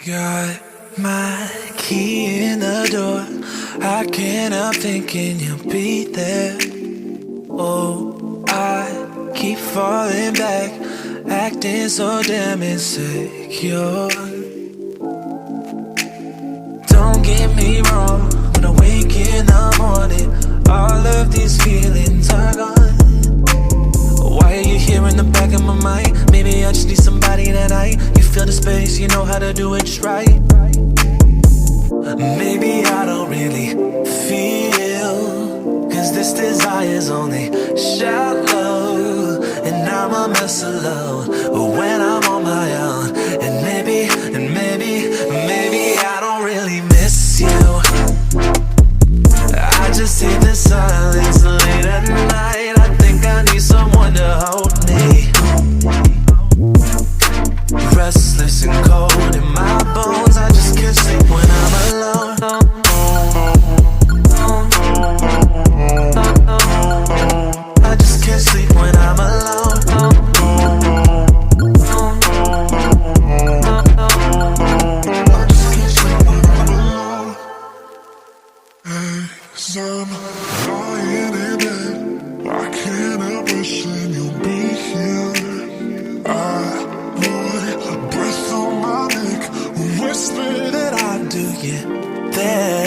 Got my key in the door. I can't help thinking you'll be there. Oh, I keep falling back, acting so damn insecure. Don't get me wrong, when I wake in the morning, all of these feelings are gone. Why are you here in the back of my mind? Maybe I just need somebody tonight. You feel the space, you know how to do it just right. Maybe I don't really feel, cause this desire's only shallow, and I'm a mess alone when I'm on my own. And maybe I don't really miss you. I just hate the silence late at night. I think I need someone to hold me. Restless and cold in my bones, I just can't sleep when I'm alone. I just can't sleep when I'm alone. I just can't sleep when I'm alone. As I'm lying in bed, I can't help wishing you'd be here. I would a breath on my neck, whisper that I do you there.